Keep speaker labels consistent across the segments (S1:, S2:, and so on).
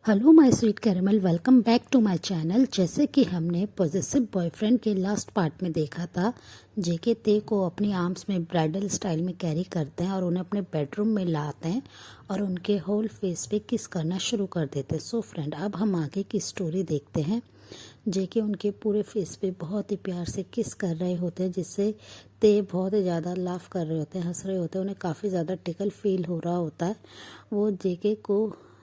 S1: Hello my sweet caramel, welcome back to my channel. जैसे कि हमने पॉजेसिव बॉयफ्रेंड के लास्ट पार्ट में देखा था, जेके ते को अपनी आर्म्स में ब्राइडल स्टाइल में कैरी करते हैं और उन्हें अपने बेडरूम में लाते हैं और उनके होल फेस पे किस करना शुरू कर देते हैं। सो फ्रेंड, अब हम आगे की स्टोरी देखते हैं। जेके उनके पूरे फेस पे बहुत ही प्यार से किस कर रहे होते हैं, जिससे ते बहुत ही ज़्यादा लाफ कर रहे होते हैं, हंस रहे होते हैं। उन्हें काफ़ी ज़्यादा टिकल फील हो रहा होता है। वो जेके को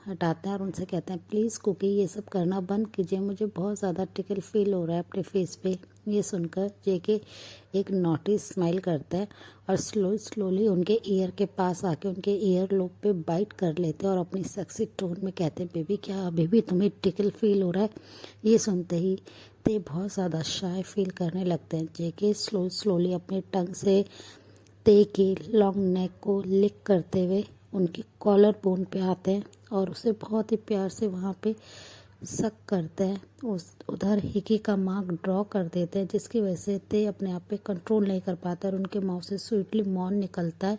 S1: हटाते हैं और उनसे कहते हैं, प्लीज़ कुकी ये सब करना बंद कीजिए, मुझे बहुत ज़्यादा टिकल फील हो रहा है अपने फेस पे। ये सुनकर जेके एक नॉटी स्माइल करता है और स्लोली उनके ईयर के पास आके उनके ईयर लोब पे बाइट कर लेते हैं और अपनी सेक्सी टोन में कहते हैं, बेबी क्या अभी भी तुम्हें टिकल फील हो रहा है? ये सुनते ही ते बहुत ज़्यादा शाय फील करने लगते हैं। जेके स्लोली अपने टंग से ते की लॉन्ग नेक को लिक करते हुए उनकी कॉलर बोन पे आते हैं और उसे बहुत ही प्यार से वहाँ पे सक करते हैं। उधर हिकी का मार्क ड्रॉ कर देते हैं, जिसकी वजह से ते अपने आप पे कंट्रोल नहीं कर पाते और उनके माउथ से स्वीटली मौन निकलता है,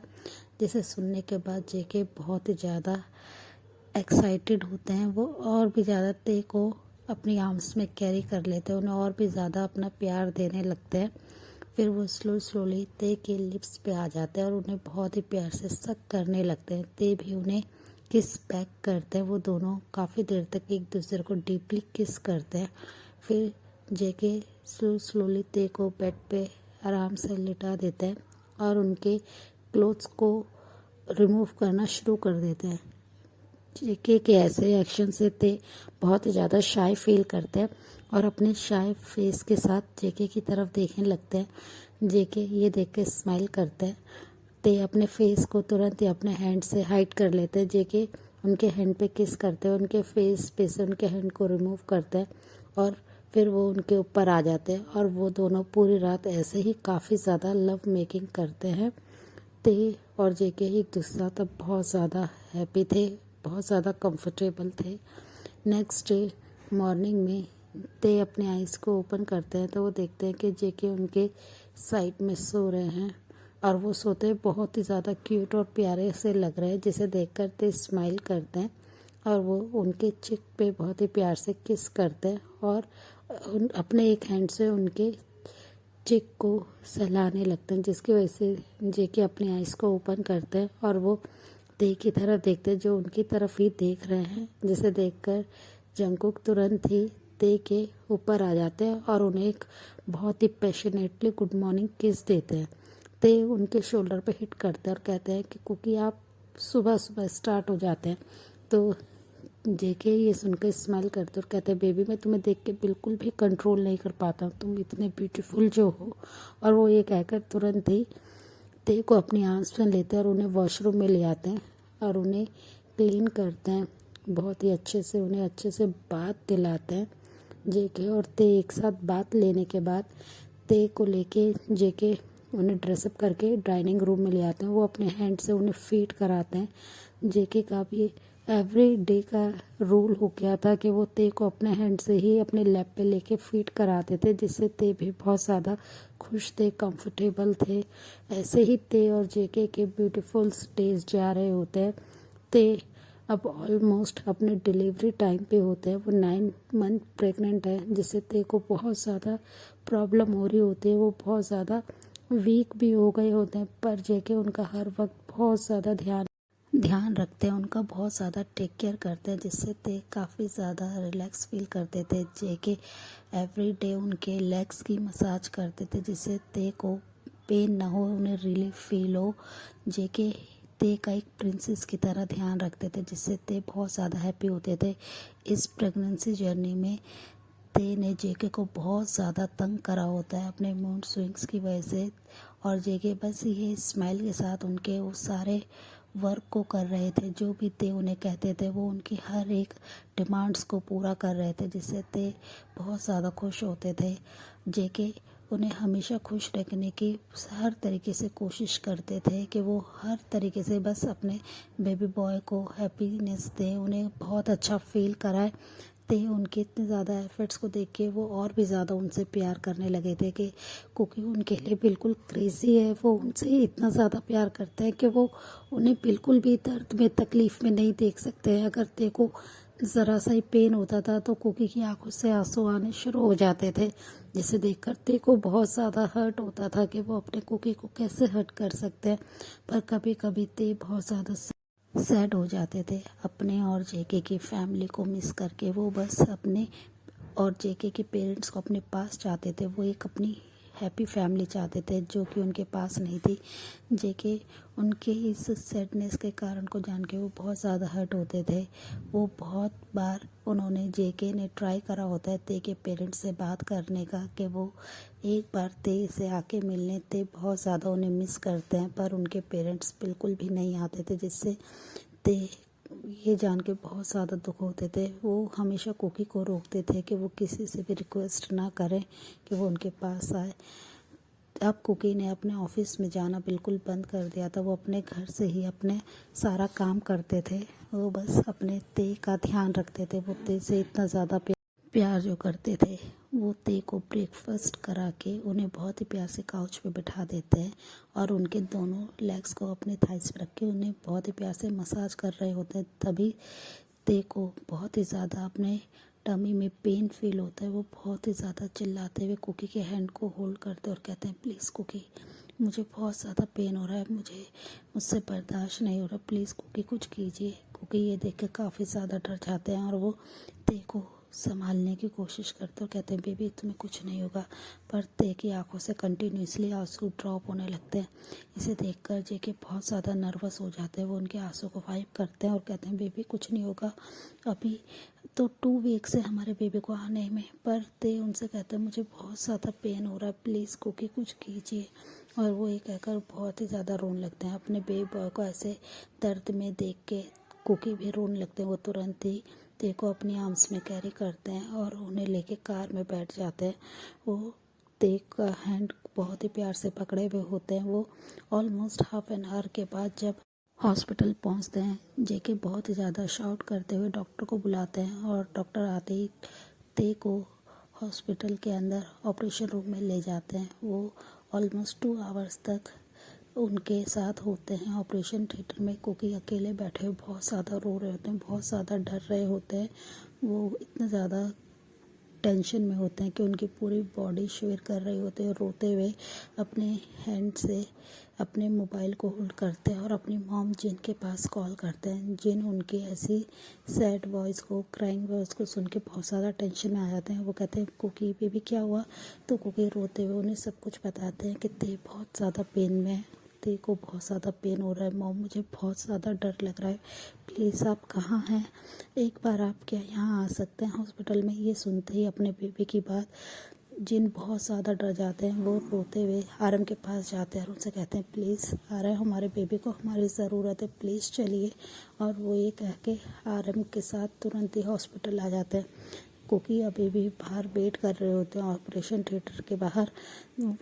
S1: जिसे सुनने के बाद जेके बहुत ही ज़्यादा एक्साइटेड होते हैं। वो और भी ज़्यादा ते को अपनी आर्म्स में कैरी कर लेते हैं, उन्हें और भी ज़्यादा अपना प्यार देने लगते हैं। फिर वो स्लोली ते के लिप्स पे आ जाते हैं और उन्हें बहुत ही प्यार से सक करने लगते हैं। ते भी उन्हें किस बैक करते हैं। वो दोनों काफ़ी देर तक एक दूसरे को डीपली किस करते हैं। फिर जेके स्लोली ते को बेड पे आराम से लिटा देते हैं और उनके क्लोथ्स को रिमूव करना शुरू कर देते हैं। जेके के ऐसे एक्शन से ते बहुत ही ज़्यादा शाय फील करते हैं और अपने शाय फेस के साथ जेके की तरफ देखने लगते हैं। जेके ये देख के स्माइल करते हैं। ते अपने फेस को तुरंत ही अपने हैंड से हाइड कर लेते हैं। जेके उनके हैंड पे किस करते हैं, उनके फेस पे से उनके हैंड को रिमूव करते हैं और फिर वो उनके ऊपर आ जाते हैं और वो दोनों पूरी रात ऐसे ही काफ़ी ज़्यादा लव मेकिंग करते हैं। ते और जेके एक दूसरे तब बहुत ज़्यादा हैप्पी थे, बहुत ज़्यादा कंफर्टेबल थे। नेक्स्ट डे मॉर्निंग में ते अपने आइज़ को ओपन करते हैं तो वो देखते हैं कि जेके उनके साइड में सो रहे हैं और वो सोते बहुत ही ज़्यादा क्यूट और प्यारे से लग रहे हैं, जिसे देखकर ते स्माइल करते हैं और वो उनके चिक पे बहुत ही प्यार से किस करते हैं और अपने एक हैंड से उनके चिक को सहलाने लगते हैं, जिसकी वजह से जेके अपनी आइज़ को ओपन करते हैं और वो ते की तरफ देखते हैं, जो उनकी तरफ ही देख रहे हैं, जिसे देखकर जंगकुक तुरंत ही ते के ऊपर आ जाते हैं और उन्हें एक बहुत ही पैशनेटली गुड मॉर्निंग किस देते हैं। ते उनके शोल्डर पे हिट करते हैं और कहते हैं कि कुकी आप सुबह सुबह स्टार्ट हो जाते हैं। तो जेके ये सुनकर स्माइल करते और कहते हैं, बेबी मैं तुम्हें देख के बिल्कुल भी कंट्रोल नहीं कर पाता हूँ, तुम इतने ब्यूटीफुल जो हो। और वो ये कहकर तुरंत ही ते को अपनी आर्म्स में लेते हैं और उन्हें वॉशरूम में ले आते हैं और उन्हें क्लीन करते हैं बहुत ही अच्छे से, उन्हें अच्छे से बात दिलाते हैं। जेके और ते एक साथ बात लेने के बाद ते को लेके जेके उन्हें ड्रेसअप करके डाइनिंग रूम में ले आते हैं। वो अपने हैंड से उन्हें फीड कराते हैं। जेके का भी एवरी डे का रूल हो गया था कि वो ते को अपने हैंड से ही अपने लैप पे लेके फीड कराते थे, जिससे ते भी बहुत ज़्यादा खुश थे, कंफर्टेबल थे। ऐसे ही ते और जेके के ब्यूटीफुल डेज जा रहे होते हैं। ते अब ऑलमोस्ट अपने डिलीवरी टाइम पे होते हैं। वो 9 मंथ प्रेग्नेंट है, जिससे ते को बहुत ज़्यादा प्रॉब्लम हो रही होती है। वो बहुत ज़्यादा वीक भी हो गए होते हैं, पर जेके उनका हर वक्त बहुत ज़्यादा ध्यान रखते हैं, उनका बहुत ज़्यादा टेक केयर करते हैं, जिससे ते काफ़ी ज़्यादा रिलैक्स फील करते थे। जेके एवरी डे उनके लेग्स की मसाज करते थे, जिससे ते को पेन ना हो, उन्हें रिलीफ फील हो। जेके ते का एक प्रिंसेस की तरह ध्यान रखते थे, जिससे ते बहुत ज़्यादा हैप्पी होते थे। इस प्रेगनेंसी जर्नी में ते ने जेके को बहुत ज़्यादा तंग करा होता है अपने मूड स्विंग्स की वजह से, और जेके बस ये स्माइल के साथ उनके वो सारे वर्क को कर रहे थे। जो भी ते उन्हें कहते थे वो उनकी हर एक डिमांड्स को पूरा कर रहे थे, जिससे ते बहुत ज़्यादा खुश होते थे। जेके उन्हें हमेशा खुश रखने की हर तरीके से कोशिश करते थे कि वो हर तरीके से बस अपने बेबी बॉय को हैप्पीनेस दें, उन्हें बहुत अच्छा फील कराए। ते उनके इतने ज़्यादा एफर्ट्स को देख के वो और भी ज़्यादा उनसे प्यार करने लगे थे कि क्योंकि उनके लिए बिल्कुल क्रेज़ी है। वो उनसे इतना ज़्यादा प्यार करते हैं कि वो उन्हें बिल्कुल भी दर्द में तकलीफ़ में नहीं देख सकते हैं। अगर ते को ज़रा सा ही पेन होता था तो कुकी की आंखों से आंसू आने शुरू हो जाते थे, जिसे देखकर ते को बहुत ज़्यादा हर्ट होता था कि वो अपने कुकी को कैसे हर्ट कर सकते हैं। पर कभी कभी ते बहुत ज़्यादा सैड हो जाते थे अपने और जेके की फैमिली को मिस करके। वो बस अपने और जेके के पेरेंट्स को अपने पास चाहते थे। वो एक अपनी हैप्पी फैमिली चाहते थे जो कि उनके पास नहीं थी। जेके उनके इस सैडनेस के कारण को जान के वो बहुत ज़्यादा हर्ट होते थे। वो बहुत बार उन्होंने जेके ने ट्राई करा होता है ते के पेरेंट्स से बात करने का कि वो एक बार ते से आके मिलने। ते बहुत ज़्यादा उन्हें मिस करते हैं, पर उनके पेरेंट्स बिल्कुल भी नहीं आते थे, जिससे ते ये जान के बहुत ज़्यादा दुख होते थे। वो हमेशा कुकी को रोकते थे कि वो किसी से भी रिक्वेस्ट ना करें कि वो उनके पास आए। अब कुकी ने अपने ऑफिस में जाना बिल्कुल बंद कर दिया था। वो अपने घर से ही अपने सारा काम करते थे। वो बस अपने ते का ध्यान रखते थे। वो ते से इतना ज़्यादा प्यार जो करते थे। वो ते को ब्रेकफास्ट करा के उन्हें बहुत ही प्यार से काउच पे बिठा देते हैं और उनके दोनों लेग्स को अपने थाइस पे रख के उन्हें बहुत ही प्यार से मसाज कर रहे होते हैं। तभी ते को बहुत ही ज़्यादा अपने टमी में पेन फील होता है। वो बहुत ही ज़्यादा चिल्लाते हुए कुकी के हैंड को होल्ड करते और कहते हैं, प्लीज़ कुकी, मुझे बहुत ज़्यादा पेन हो रहा है, मुझसे बर्दाश्त नहीं हो रहा, प्लीज़ कुकी कुछ कीजिए। कुकी ये देख कर काफ़ी ज़्यादा डर जाते हैं और वो ते को संभालने की कोशिश करते और कहते हैं, बेबी तुम्हें कुछ नहीं होगा। पर ते की आंखों से कंटिन्यूसली आंसू ड्रॉप होने लगते हैं। इसे देखकर जेके बहुत ज़्यादा नर्वस हो जाते हैं। वो उनके आंसू को वाइप करते हैं और कहते हैं, बेबी कुछ नहीं होगा, अभी तो 2 वीक से हमारे बेबी को आने में। पर ते उनसे कहते हैं, मुझे बहुत ज़्यादा पेन हो रहा है, प्लीज़ कुकी कुछ कीजिए। और वो ये कहकर बहुत ही ज़्यादा रोने लगते हैं। अपने बेबी बॉय को ऐसे दर्द में देख के कुकी भी रोने लगते हैं। वो तुरंत ही ते को अपनी आर्म्स में कैरी करते हैं और उन्हें लेके कार में बैठ जाते हैं। वो ते का हैंड बहुत ही प्यार से पकड़े हुए होते हैं। वो ऑलमोस्ट हाफ एन आवर के बाद जब हॉस्पिटल पहुंचते हैं, जेके बहुत ही ज़्यादा शाउट करते हुए डॉक्टर को बुलाते हैं और डॉक्टर आते ही ते को हॉस्पिटल के अंदर ऑपरेशन रूम में ले जाते हैं। वो ऑलमोस्ट 2 आवर्स तक उनके साथ होते हैं ऑपरेशन थिएटर में। कुकी अकेले बैठे हुए बहुत ज़्यादा रो रहे होते हैं, बहुत ज़्यादा डर रहे होते हैं। वो इतना ज़्यादा टेंशन में होते हैं कि उनकी पूरी बॉडी शिवर कर रही होती है। रोते हुए अपने हैंड से अपने मोबाइल को होल्ड करते हैं और अपनी मॉम जिन के पास कॉल करते हैं। जिन उनकी ऐसी सैड वॉइस को, क्राइंग वॉइस को सुन के बहुत ज़्यादा टेंशन में आ जाते हैं। वो कहते हैं, कुकी बेबी क्या हुआ? तो कुकी रोते हुए उन्हें सब कुछ बताते हैं कि ते बहुत ज़्यादा पेन में है, ते को बहुत ज़्यादा पेन हो रहा है, मॉम मुझे बहुत ज़्यादा डर लग रहा है, प्लीज़ आप कहाँ हैं? एक बार आप क्या यहाँ आ सकते हैं हॉस्पिटल में? ये सुनते ही अपने बेबी की बात जिन बहुत ज़्यादा डर जाते हैं। वो रोते हुए आरएम के पास जाते हैं और उनसे कहते हैं, प्लीज़ आरएम, हमारे बेबी को हमारी ज़रूरत है, प्लीज़ चलिए। और वो ये कह के आरएम के साथ तुरंत ही हॉस्पिटल आ जाते हैं। कुकी अभी भी बाहर वेट कर रहे होते हैं ऑपरेशन थिएटर के बाहर।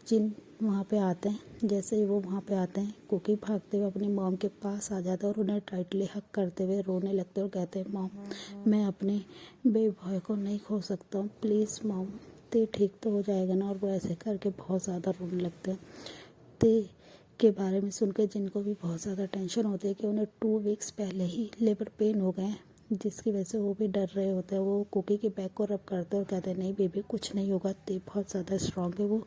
S1: जिन वहाँ पे आते हैं, जैसे ही वो वहाँ पे आते हैं, कुकी भागते हुए अपनी मॉम के पास आ जाता है और उन्हें टाइटली हक करते हुए रोने लगते हैं और कहते हैं, मॉम मैं अपने बेबी बॉय को नहीं खो सकता हूँ, प्लीज़ मॉम, ते ठीक तो हो जाएगा ना? और वो ऐसे करके बहुत ज़्यादा रोने लगते हैं। ते के बारे में सुनकर जिनको भी बहुत ज़्यादा टेंशन होती है कि उन्हें 2 वीक्स पहले ही लेबर पेन हो गए हैं, जिसकी वजह से वो भी डर रहे होते हैं। वो कुकी के बैक को रब करते हैं और कहते हैं, नहीं बेबी कुछ नहीं होगा, ते बहुत ज़्यादा स्ट्रांग है, वो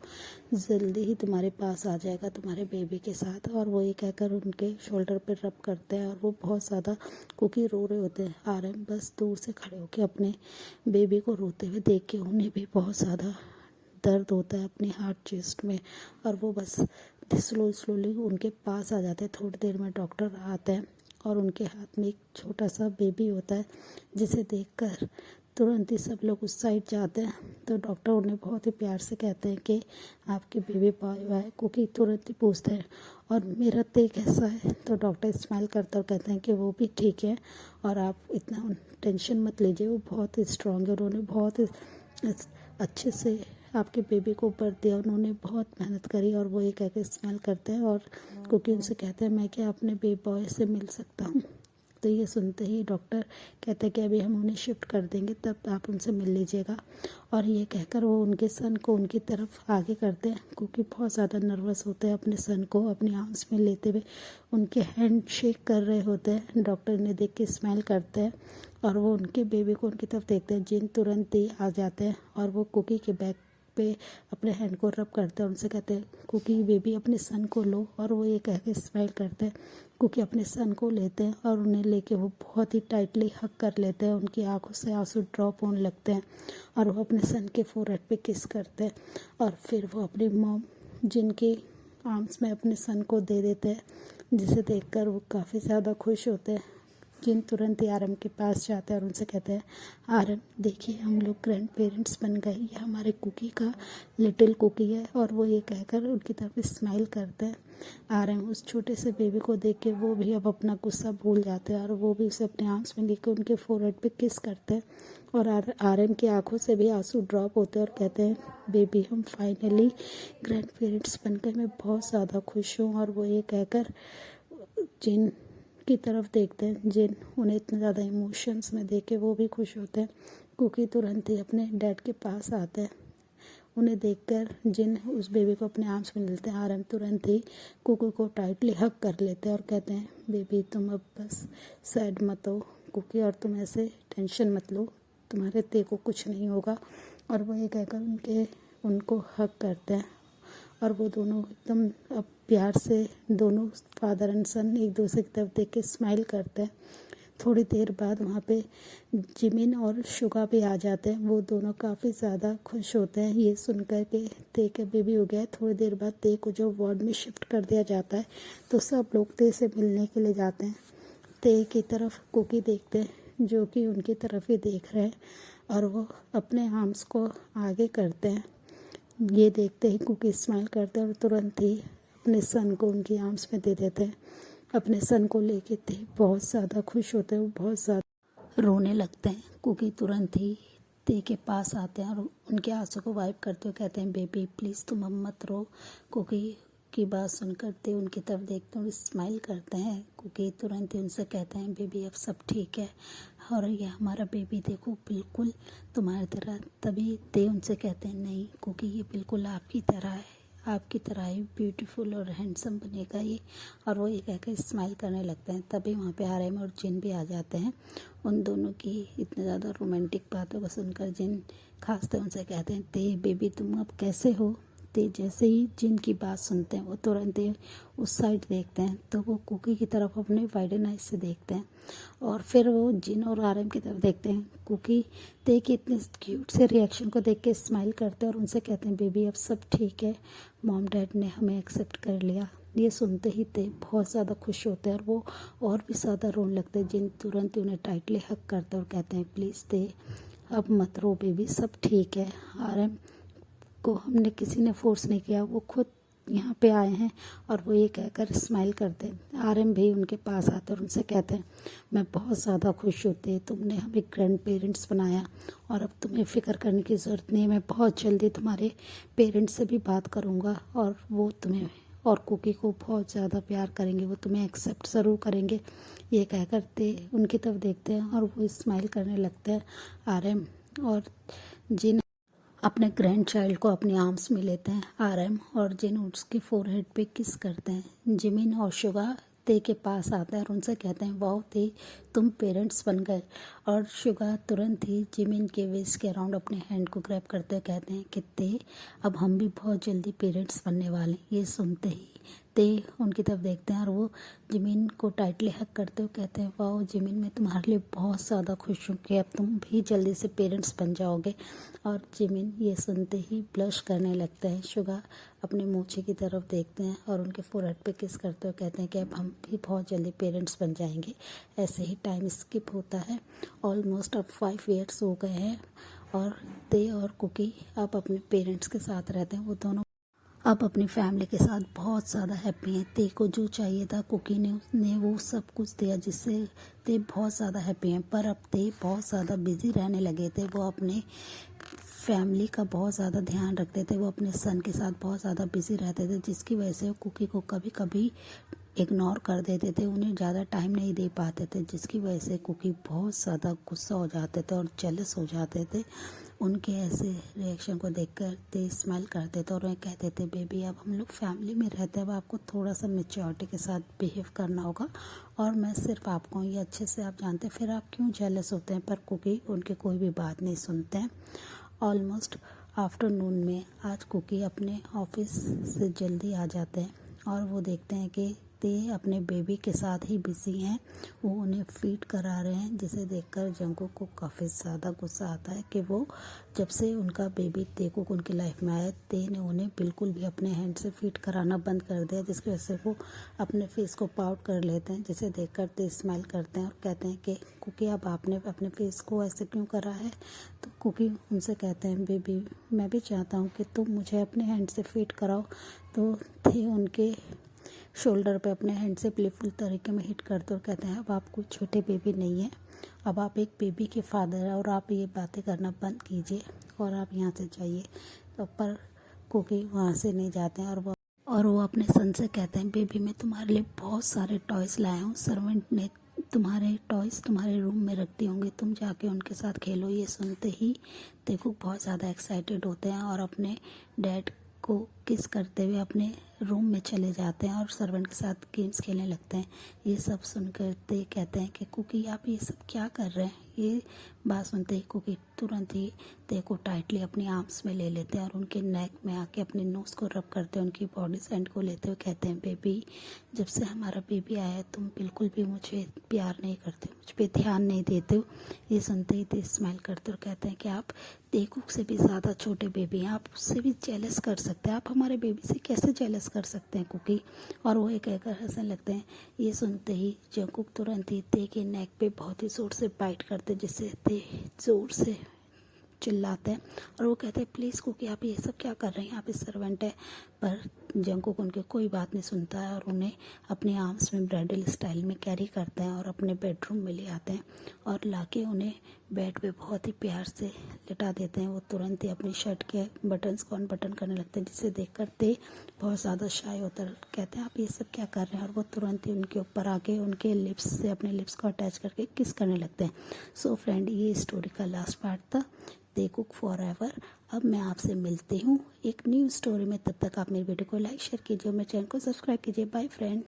S1: जल्दी ही तुम्हारे पास आ जाएगा तुम्हारे बेबी के साथ। और वो ये कहकर उनके शोल्डर पर रब करते हैं और वो बहुत ज़्यादा, कुकी रो रहे होते हैं। आरएम बस दूर से खड़े होकर अपने बेबी को रोते हुए देख के उन्हें भी बहुत ज़्यादा दर्द होता है अपनी हार्ट चेस्ट में। और वो बस स्लोली उनके पास आ जाते हैं। थोड़ी देर में डॉक्टर आते हैं और उनके हाथ में एक छोटा सा बेबी होता है, जिसे देखकर तुरंत ही सब लोग उस साइड जाते हैं। तो डॉक्टर उन्हें बहुत ही प्यार से कहते हैं कि आपके बेबी बॉय हुआ है। कुकी तुरंत ही पूछते हैं, और मेरा ते कैसा है? तो डॉक्टर स्माइल करते और कहते हैं कि वो भी ठीक है और आप इतना टेंशन मत लीजिए, वो बहुत ही स्ट्रांग है। उन्होंने बहुत ही अच्छे से आपके बेबी को बर्थ दिया, उन्होंने बहुत मेहनत करी। और वो ये कह के स्माइल करते हैं और कुकी उनसे कहते हैं, मैं क्या अपने बेबी बॉय से मिल सकता हूँ? तो ये सुनते ही डॉक्टर कहते हैं कि अभी हम उन्हें शिफ्ट कर देंगे, तब आप उनसे मिल लीजिएगा। और ये कहकर वो उनके सन को उनकी तरफ आगे करते हैं, क्योंकि बहुत ज़्यादा नर्वस होते हैं अपने सन को अपनी आर्म्स में लेते हुए। उनके हैंड शेक कर रहे होते हैं। डॉक्टर ने देख के स्माइल करते हैं और वो उनके बेबी को उनकी तरफ देखते हैं। जिन तुरंत ही आ जाते हैं और वो कुकी के बैक पे अपने हैंड को रब करते हैं। उनसे कहते हैं कुकी बेबी अपने सन को लो, और वो ये कह के स्माइल करते हैं। कुकी अपने सन को लेते हैं और उन्हें लेके वो बहुत ही टाइटली हग कर लेते हैं। उनकी आंखों से आंसू ड्रॉप होने लगते हैं और वो अपने सन के फोरहेड पे किस करते हैं। और फिर वो अपनी मॉम जिनकी आर्म्स में अपने सन को दे देते हैं, जिसे देखकर वो काफ़ी ज़्यादा खुश होते हैं। जिन तुरंत ही आरम के पास जाते हैं और उनसे कहते हैं, आरम देखिए हम लोग ग्रैंड पेरेंट्स बन गए, ये हमारे कुकी का लिटिल कुकी है। और वो ये कहकर उनकी तरफ स्माइल करते हैं। आरम उस छोटे से बेबी को देख के वो भी अब अपना गुस्सा भूल जाते हैं और वो भी उसे अपने आर्म्स में लेकर उनके फोरहेड पे किस करते हैं। और आरम की आंखों से भी आंसू ड्रॉप होते हैं और कहते हैं, बेबी हम फाइनली ग्रैंड पेरेंट्स बन गए, मैं बहुत ज़्यादा खुश हूँ। और वो ये कहकर जिन की तरफ देखते हैं। जिन उन्हें इतने ज़्यादा इमोशंस में देख के वो भी खुश होते हैं। कुकी तुरंत ही अपने डैड के पास आते हैं। उन्हें देखकर जिन उस बेबी को अपने आर्म्स में लेते हैं। आरम तुरंत ही कुकी को टाइटली हग कर लेते हैं और कहते हैं, बेबी तुम अब बस सैड मत हो कुकी, और तुम ऐसे टेंशन मत लो, तुम्हारे ते को कुछ नहीं होगा। और वो ये कहकर उनको हग करते हैं और वो दोनों एकदम अब प्यार से दोनों फादर एंड सन एक दूसरे की तरफ देख के स्माइल करते हैं। थोड़ी देर बाद वहाँ पे जिमिन और शुगा भी आ जाते हैं। वो दोनों काफ़ी ज़्यादा खुश होते हैं ये सुनकर के ते का बेबी हो गया है। थोड़ी देर बाद ते को जो वार्ड में शिफ्ट कर दिया जाता है, तो सब लोग ते से मिलने के लिए जाते हैं। ते की तरफ कुकी देखते हैं, जो कि उनकी तरफ ही देख रहे हैं, और वो अपने आर्म्स को आगे करते हैं। ये देखते ही कुकी स्माइल करते हैं और तुरंत ही अपने सन को उनकी आर्म्स में दे देते हैं। अपने सन को लेके ते बहुत ज़्यादा खुश होते हैं, वो बहुत ज़्यादा रोने लगते हैं। कुकी तुरंत ही ते के पास आते हैं और उनके आंसू को वाइप करते हुए कहते हैं, बेबी प्लीज़ तुम अब मत रो। कुकी की बात सुनकर ते उनकी तरफ देखते हैं और स्माइल करते हैं। कुकी तुरंत ही उनसे कहते हैं, बेबी अब सब ठीक है, और ये हमारा बेबी देखो बिल्कुल तुम्हारी तरह। तभी ते उनसे कहते हैं, नहीं कुकी ये बिल्कुल आपकी तरह है, आपकी तरह ही ब्यूटीफुल और हैंडसम बनेगा ये। और वो ये कहकर स्माइल करने लगते हैं। तभी वहाँ पे आरएम और जिन भी आ जाते हैं। उन दोनों की इतने ज़्यादा रोमांटिक बातों को सुनकर जिन खासते उनसे कहते हैं, ते बेबी तुम अब कैसे हो। ते जैसे ही जिन की बात सुनते हैं वो तुरंत ही उस साइड देखते हैं, तो वो कुकी की तरफ अपने वाइडन आइज से देखते हैं। और फिर वो जिन और आरएम की तरफ देखते हैं। कुकी ते के इतने क्यूट से रिएक्शन को देख के स्माइल करते हैं और उनसे कहते हैं, बेबी अब सब ठीक है, मॉम डैड ने हमें एक्सेप्ट कर लिया। ये सुनते ही ते बहुत ज़्यादा खुश होते हैं और वो और भी ज़्यादा रोने लगते हैं। जिन तुरंत ही उन्हें टाइटली हग करते हैं और कहते हैं, प्लीज़ ते अब मत रो बेबी, सब ठीक है। आरएम को हमने किसी ने फोर्स नहीं किया, वो खुद यहाँ पे आए हैं। और वो ये कहकर स्माइल करते हैं। आरएम भी उनके पास आते हैं और उनसे कहते हैं, मैं बहुत ज़्यादा खुश होती है, तुमने हमें ग्रैंड पेरेंट्स बनाया और अब तुम्हें फ़िक्र करने की ज़रूरत नहीं है। मैं बहुत जल्दी तुम्हारे पेरेंट्स से भी बात करूँगा और वो तुम्हें और कुकी को बहुत ज़्यादा प्यार करेंगे, वो तुम्हें एक्सेप्ट ज़रूर करेंगे। ये कह करते उनकी तरफ देखते हैं और वो स्माइल करने लगते हैं। आरएम और जिन अपने ग्रैंड चाइल्ड को अपने आर्म्स में लेते हैं। आरएम और जिन उसकी फोरहेड पे किस करते हैं। जिमिन और शुगा ते के पास आते हैं और उनसे कहते हैं, वाओ ते तुम पेरेंट्स बन गए। और शुगा तुरंत ही जिमिन के वेस्ट के अराउंड अपने हैंड को ग्रैब करते हुए कहते हैं कि ते अब हम भी बहुत जल्दी पेरेंट्स बनने वाले हैं। ये सुनते ही ते उनकी तरफ देखते हैं और वो जिमिन को टाइटली हग करते हुए कहते हैं, वाओ जिमिन मैं तुम्हारे लिए बहुत ज़्यादा खुश हूँ कि अब तुम भी जल्दी से पेरेंट्स बन जाओगे। और जिमिन ये सुनते ही ब्लश करने लगता है। शुगा अपने मूछे की तरफ देखते हैं और उनके फोरहेड पे किस करते हुए कहते हैं कि अब हम भी बहुत जल्दी पेरेंट्स बन जाएंगे। ऐसे ही टाइम स्किप होता है। ऑलमोस्ट अब 5 ईयर्स हो गए हैं और ते और कुकी अब अपने पेरेंट्स के साथ रहते हैं। वो दोनों अब अपनी फैमिली के साथ बहुत ज़्यादा हैप्पी हैं। ते को जो चाहिए था कुकी ने वो सब कुछ दिया, जिससे ते बहुत ज़्यादा हैप्पी हैं। पर अब ते बहुत ज़्यादा बिजी रहने लगे थे। वो अपने फैमिली का बहुत ज़्यादा ध्यान रखते थे। वो अपने सन के साथ बहुत ज़्यादा बिजी रहते थे, जिसकी वजह से वो कुकी को कभी कभी इग्नोर कर देते थे, उन्हें ज़्यादा टाइम नहीं दे पाते थे, जिसकी वजह से कुकी बहुत ज़्यादा गुस्सा हो जाते थे और जेलस हो जाते थे। उनके ऐसे रिएक्शन को देखकर ते स्माइल करते थे और उन्हें कहते थे, बेबी अब हम लोग फैमिली में रहते हैं, अब आपको थोड़ा सा मेच्योरिटी के साथ बिहेव करना होगा और मैं सिर्फ आपको ये अच्छे से आप जानते हैं, फिर आप क्यों जेलस होते हैं। पर कुकी उनकी कोई भी बात नहीं सुनते हैं। ऑलमोस्ट आफ्टरनून में आज कुकी अपने ऑफिस से जल्दी आ जाते हैं और वो देखते हैं कि ते अपने बेबी के साथ ही बिजी हैं। वो उन्हें फीड करा रहे हैं, जिसे देखकर जंगकुक को काफ़ी ज़्यादा गुस्सा आता है कि वो जब से उनका बेबी तेकुक उनकी लाइफ में आया, ते ने उन्हें बिल्कुल भी अपने हैंड से फीड कराना बंद कर दिया, जिसकी वजह से वो अपने फेस को पाउट कर लेते हैं, जिसे देखकर ते स्माइल करते हैं और कहते हैं कि कुकी अब आपने अपने फेस को ऐसे क्यों करा है। तो कुकी उनसे कहते हैं, बेबी मैं भी चाहता हूँ कि तुम मुझे अपने हैंड से फीड कराओ। तो थे उनके शोल्डर पे अपने हैंड से प्लेफुल तरीके में हिट करते और कहते हैं, अब आप कोई छोटे बेबी नहीं हैं, अब आप एक बेबी के फादर हैं और आप ये बातें करना बंद कीजिए और आप यहाँ से जाइए। तो पर कुकी वहाँ से नहीं जाते हैं और वो अपने सन से कहते हैं, बेबी मैं तुम्हारे लिए बहुत सारे टॉयज़ लाया हूँ, सर्वेंट ने तुम्हारे टॉयज़ तुम्हारे रूम में रखती होंगी, तुम जाके उनके साथ खेलो। ये सुनते ही तेकुक बहुत ज़्यादा एक्साइटेड होते हैं और अपने डैड को किस करते हुए अपने रूम में चले जाते हैं और सर्वेंट के साथ गेम्स खेलने लगते हैं। ये सब सुनकर ते कहते हैं कि कुकी आप ये सब क्या कर रहे हैं। ये बात सुनते ही कुकी तुरंत ही ते को टाइटली अपनी आर्म्स में ले लेते हैं और उनके नेक में आके अपने नोज़ को रब करते हैं, उनकी बॉडी सेंट को लेते हुए कहते हैं, बेबी जब से हमारा बेबी आया है तुम बिल्कुल भी मुझे प्यार नहीं करते, मुझ पर ध्यान नहीं देते हो। ये सुनते ही ते स्माइल करते और कहते हैं कि आप तेकुक से भी ज़्यादा छोटे बेबी हैं, आप उससे भी जेलस कर सकते हैं, आप हमारे बेबी से कैसे जेलस कर सकते हैं कुकी। और वो एक कहकर हंसने लगते हैं। ये सुनते ही जंगकुक तुरंत ही ते के नेक पे बहुत ही ज़ोर से बाइट करते, जिससे ते ज़ोर से चिल्लाते हैं और वो कहते हैं, प्लीज़ कुकी आप ये सब क्या कर रहे हैं, आप इस सर्वेंट है। पर जंगकुक उनके कोई बात नहीं सुनता है और उन्हें अपने आर्म्स में ब्राइडल स्टाइल में कैरी करते हैं और अपने बेडरूम में ले आते हैं और लाके उन्हें बेड पे बहुत ही प्यार से लिटा देते हैं। वो तुरंत ही अपनी शर्ट के बटन्स को अनबटन करने लगते हैं, जिसे देखकर ते बहुत ज़्यादा शाय होता है। कहते हैं, आप ये सब क्या कर रहे हैं, और वो तुरंत ही उनके ऊपर आके उनके लिप्स से अपने लिप्स को अटैच करके किस करने लगते हैं। सो फ्रेंड, ये स्टोरी का लास्ट पार्ट था, तेकुक फॉरएवर। अब मैं आपसे मिलती हूँ एक न्यू स्टोरी में, तब तक आप मेरी वीडियो को लाइक शेयर कीजिए और मेरे चैनल को सब्सक्राइब कीजिए। Bye friend.